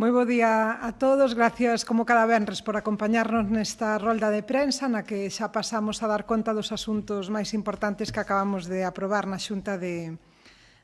Moi bo día a todos, gracias como cada venres por acompañarnos nesta rolda de prensa na que xa pasamos a dar conta dos asuntos máis importantes que acabamos de aprobar na Xunta de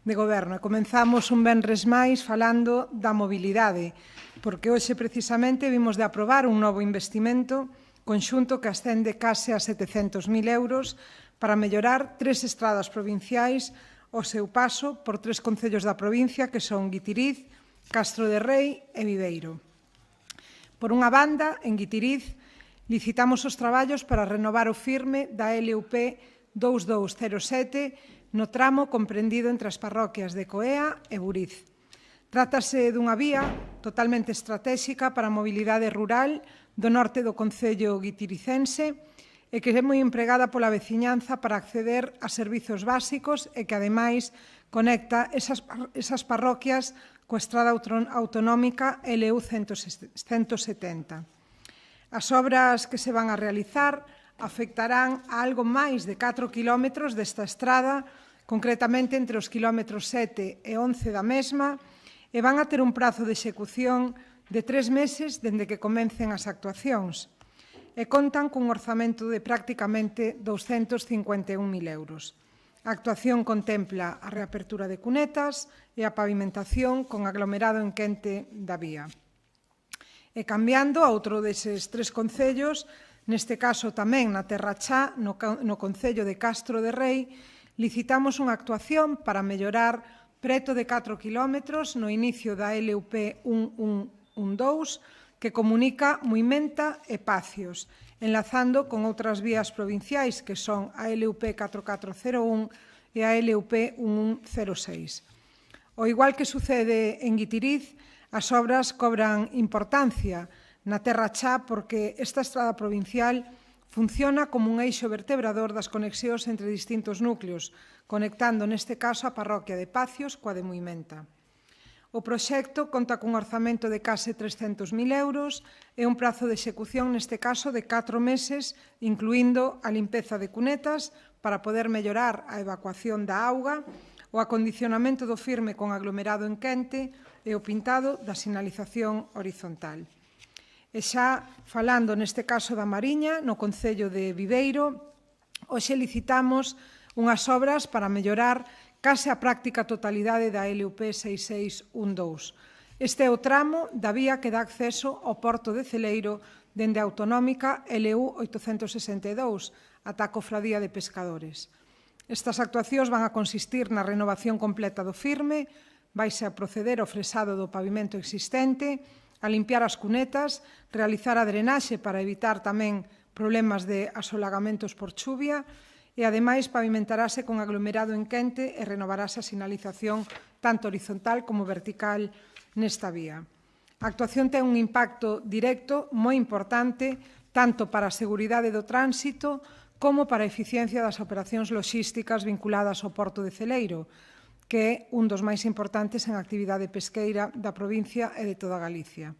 Goberno. Comenzamos un venres máis falando da mobilidade, porque hoxe precisamente vimos de aprobar un novo investimento conxunto que ascende case a 700.000 euros para mellorar 3 estradas provinciais ao seu paso por 3 concellos da provincia que son Guitiriz, Castro de Rei e Viveiro. Por unha banda, en Guitiriz, licitamos os traballos para renovar o firme da LUP 2207 no tramo comprendido entre as parroquias de Coea e Buriz. Trátase dunha vía totalmente estratéxica para a mobilidade rural do norte do concello guitiricense e que é moi empregada pola veciñanza para acceder a servizos básicos e que, ademais, conecta esas parroquias coa estrada autonómica LU 170. As obras que se van a realizar afectarán a algo máis de 4 kilómetros desta estrada, concretamente entre os kilómetros 7 e 11 da mesma, e van a ter un prazo de execución de 3 meses dende que comecen as actuacións, e contan cun orzamento de prácticamente 251.000 euros. A actuación contempla a reapertura de cunetas e a pavimentación con aglomerado en quente da vía. E cambiando a outro deses 3 concellos, neste caso tamén na Terra Chá, no concello de Castro de Rei, licitamos unha actuación para mellorar preto de 4 kilómetros no inicio da LUP 1112 que comunica Muimenta e Pacios, enlazando con outras vías provinciais que son a LUP 4401 e a LUP 1106. Ao igual que sucede en Guitiriz, as obras cobran importancia na Terra Chá porque esta estrada provincial funciona como un eixo vertebrador das conexións entre distintos núcleos, conectando neste caso a parroquia de Pacios coa de Muimenta. O proxecto conta cun orzamento de case 300.000 euros e un prazo de execución neste caso de 4 meses, incluindo a limpeza de cunetas para poder mellorar a evacuación da auga, o acondicionamento do firme con aglomerado en quente e o pintado da sinalización horizontal. E xa falando neste caso da Mariña, no concello de Viveiro, hoxe licitamos unhas obras para mellorar case a práctica totalidade da LUP 6612. Este é o tramo da vía que dá acceso ao porto de Celeiro dende a autonómica LU 862 ata a cofradía de pescadores. Estas actuacións van a consistir na renovación completa do firme, vaise a proceder ao fresado do pavimento existente, a limpiar as cunetas, realizar a drenaxe para evitar tamén problemas de asolagamentos por chuvia, e, ademais, pavimentarase con aglomerado en quente e renovarase a sinalización tanto horizontal como vertical nesta vía. A actuación ten un impacto directo moi importante tanto para a seguridade do tránsito como para a eficiencia das operacións loxísticas vinculadas ao porto de Celeiro, que é un dos máis importantes en actividade pesqueira da provincia e de toda Galicia.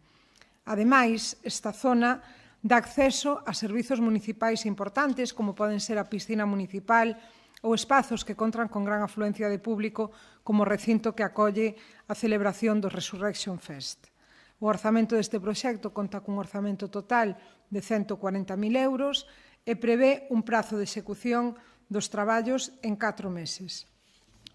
Ademais, esta zona dá acceso a servizos municipais importantes como poden ser a piscina municipal ou espazos que contan con gran afluencia de público como o recinto que acolle a celebración do Resurrection Fest. O orzamento deste proxecto conta cun orzamento total de 140.000 euros e prevé un prazo de execución dos traballos en 4 meses.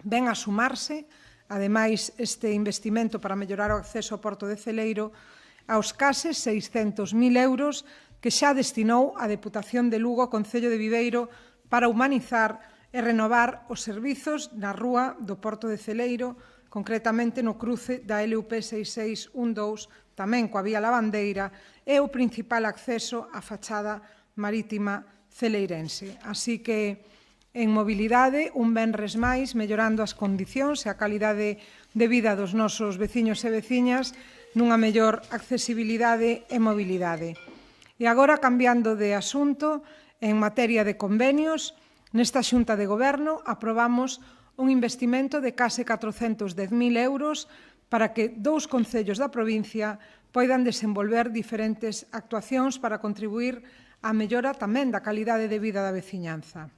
Ven a sumarse, ademais, este investimento para mellorar o acceso ao porto de Celeiro aos case 600.000 euros que xa destinou a Deputación de Lugo ao Concello de Viveiro para humanizar e renovar os servizos na rúa do Porto de Celeiro, concretamente no cruce da LUP 6612, tamén coa vía Lavandeira, e o principal acceso á fachada marítima celeirense. Así que, en mobilidade, un venres máis, mellorando as condicións e a calidade de vida dos nosos veciños e veciñas, nunha mellor accesibilidade e mobilidade. E agora, cambiando de asunto, en materia de convenios, nesta Xunta de Goberno aprobamos un investimento de case 410.000 euros para que 2 concellos da provincia poidan desenvolver diferentes actuacións para contribuir á mellora tamén da calidade de vida da veciñanza.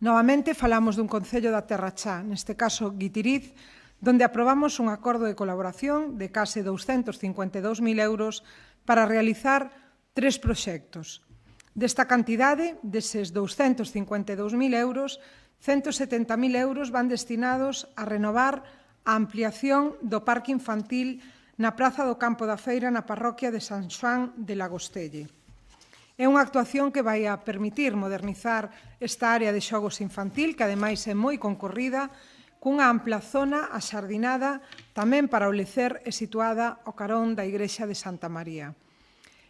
Novamente, falamos dun concello da Terra Chá, neste caso Guitiriz, donde aprobamos un acordo de colaboración de case 252.000 euros para realizar 3 proxectos. Desta cantidade, deses 252.000 euros, 170.000 euros van destinados a renovar a ampliación do parque infantil na Praza do Campo da Feira na parroquia de San Xoán de Lagostelle. É unha actuación que vai a permitir modernizar esta área de xogos infantil, que ademais é moi concorrida, cunha ampla zona axardinada tamén para o lecer e situada ao carón da Igrexa de Santa María.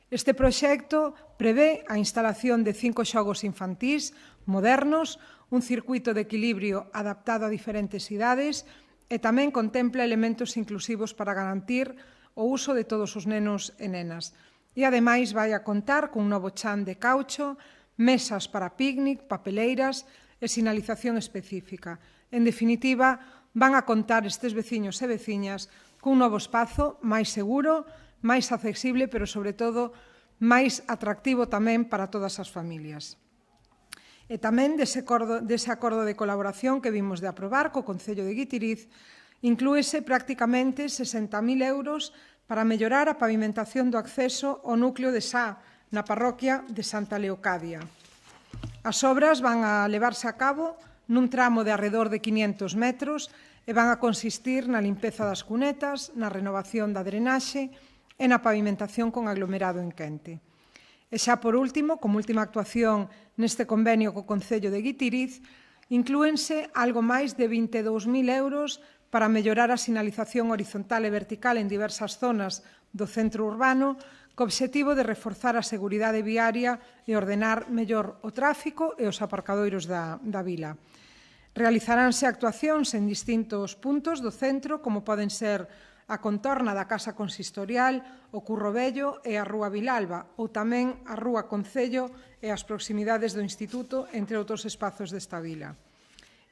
Este proxecto prevé a instalación de 5 xogos infantís modernos, un circuito de equilibrio adaptado a diferentes idades e tamén contempla elementos inclusivos para garantir o uso de todos os nenos e nenas. E, ademais, vai a contar cun novo chan de caucho, mesas para picnic, papeleiras e sinalización específica. En definitiva, van a contar estes veciños e veciñas cun novo espazo máis seguro, máis accesible, pero, sobre todo, máis atractivo tamén para todas as familias. E tamén dese acordo de colaboración que vimos de aprobar co Concello de Guitiriz, inclúese prácticamente 60.000 euros para mellorar a pavimentación do acceso ao núcleo de Sá, na parroquia de Santa Leocadia. As obras van a levarse a cabo nun tramo de arredor de 500 metros e van a consistir na limpeza das cunetas, na renovación da drenaxe e na pavimentación con aglomerado en quente. E xa por último, como última actuación neste convenio co Concello de Guitiriz, inclúense algo máis de 22.000 euros para mellorar a sinalización horizontal e vertical en diversas zonas do centro urbano, co obxectivo de reforzar a seguridade viaria e ordenar mellor o tráfico e os aparcadoiros da vila. Realizaránse actuacións en distintos puntos do centro, como poden ser a contorna da Casa Consistorial, o Curro Vello e a Rúa Vilalba, ou tamén a Rúa Concello e as proximidades do Instituto, entre outros espazos desta vila.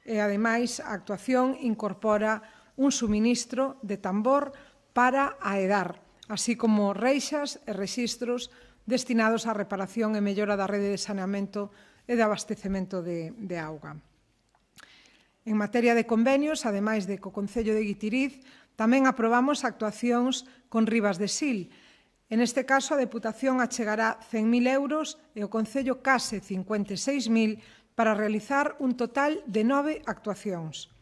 E, ademais, a actuación incorpora un suministro de tambor para aedar, así como reixas e rexistros destinados á reparación e mellora da rede de saneamento e de abastecemento de auga. En materia de convenios, ademais de co Concello de Guitiriz, tamén aprobamos actuacións con Ribas de Sil. En este caso, a Deputación achegará 100.000 euros e o Concello case 56.000 para realizar un total de 9 actuacións.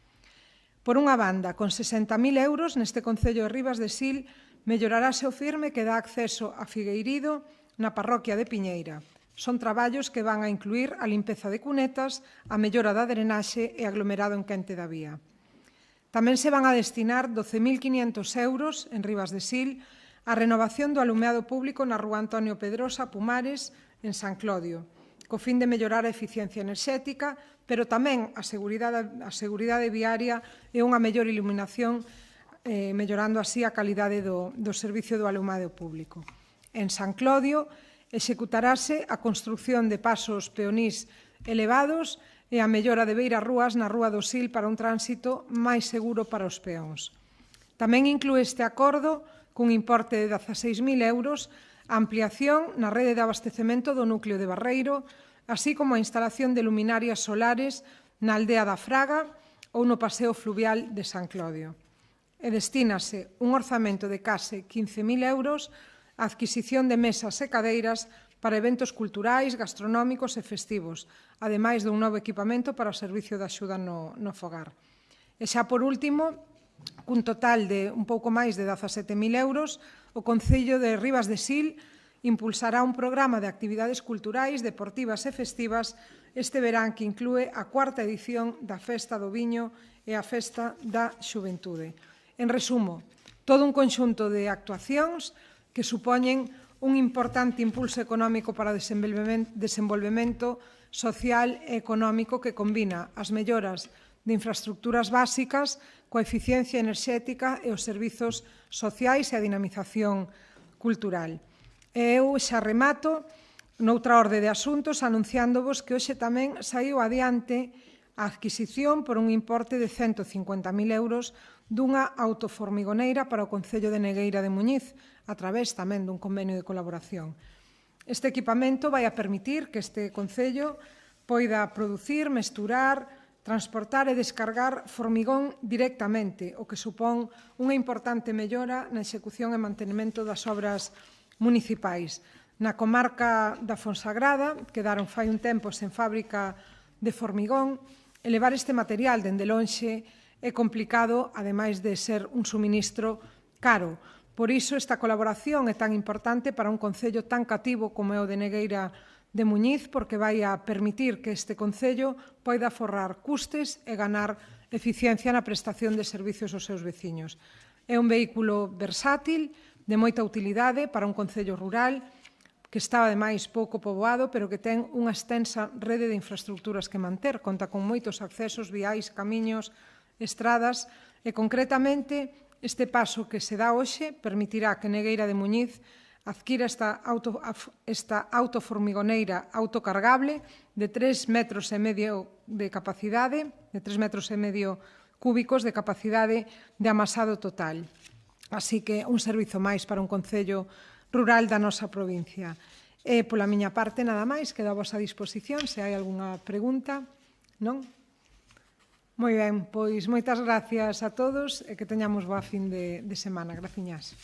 Por unha banda, con 60.000 euros, neste Concello de Ribas de Sil mellorarase o firme que dá acceso a Figueirido na parroquia de Piñeira. Son traballos que van a incluir a limpeza de cunetas, a mellora da drenaxe e aglomerado en quente da vía. Tamén se van a destinar 12.500 euros en Ribas de Sil á renovación do alumeado público na Rúa Antonio Pedrosa, Pumares, en San Clodio, co fin de mellorar a eficiencia enerxética, pero tamén a seguridade viaria e unha mellor iluminación, mellorando así a calidade do servicio do alumado público. En San Clodio executarase a construción de pasos peonís elevados e a mellora de beirarrúas na Rúa do Sil para un tránsito máis seguro para os peóns. Tamén inclúe este acordo, cun importe de 16.000 euros, a ampliación na rede de abastecemento do núcleo de Barreiro, así como a instalación de luminarias solares na aldea da Fraga ou no paseo fluvial de San Clodio. E destínase un orzamento de case 15.000 euros a adquisición de mesas e cadeiras para eventos culturais, gastronómicos e festivos, ademais dun novo equipamento para o servicio de axuda no fogar. E xa por último, cun total de un pouco máis de 17.000 euros, o Concello de Ribas de Sil impulsará un programa de actividades culturais, deportivas e festivas este verán que inclúe a 4ª edición da Festa do Viño e a Festa da Xuventude. En resumo, todo un conxunto de actuacións que supoñen un importante impulso económico para o desenvolvemento social e económico que combina as melloras de infraestructuras básicas coa eficiencia enerxética e os servizos sociais e a dinamización cultural. E eu xa remato noutra orde de asuntos anunciándovos que hoxe tamén saiu adiante a adquisición por un importe de 150.000 euros dunha autoformigoneira para o Concello de Negueira de Muñiz, a través tamén dun convenio de colaboración. Este equipamento vai a permitir que este Concello poida producir, mesturar transportar e descargar formigón directamente, o que supón unha importante mellora na execución e mantenimento das obras municipais. Na comarca da Fonsagrada, quedaron fai un tempo sen fábrica de formigón, e levar este material dende lonxe é complicado, ademais de ser un suministro caro. Por iso, esta colaboración é tan importante para un concello tan cativo como é o de Negueira de Muñiz, porque vai a permitir que este concello poida aforrar custes e ganar eficiencia na prestación de servicios aos seus veciños. É un vehículo versátil, de moita utilidade para un concello rural, que está, ademais, pouco poboado, pero que ten unha extensa rede de infraestructuras que manter. Conta con moitos accesos, viais, camiños, estradas, e, concretamente, este paso que se dá hoxe permitirá que Negueira de Muñiz adquira esta autoformigoneira autocargable de 3,5 metros de capacidade, de 3,5 metros cúbicos de capacidade de amasado total. Así que un servizo máis para un concello rural da nosa provincia. E, pola miña parte, nada máis, quedo a vosa disposición, se hai algunha pregunta, non? Moi ben, pois moitas gracias a todos e que teñamos boa fin de semana. Graciñas.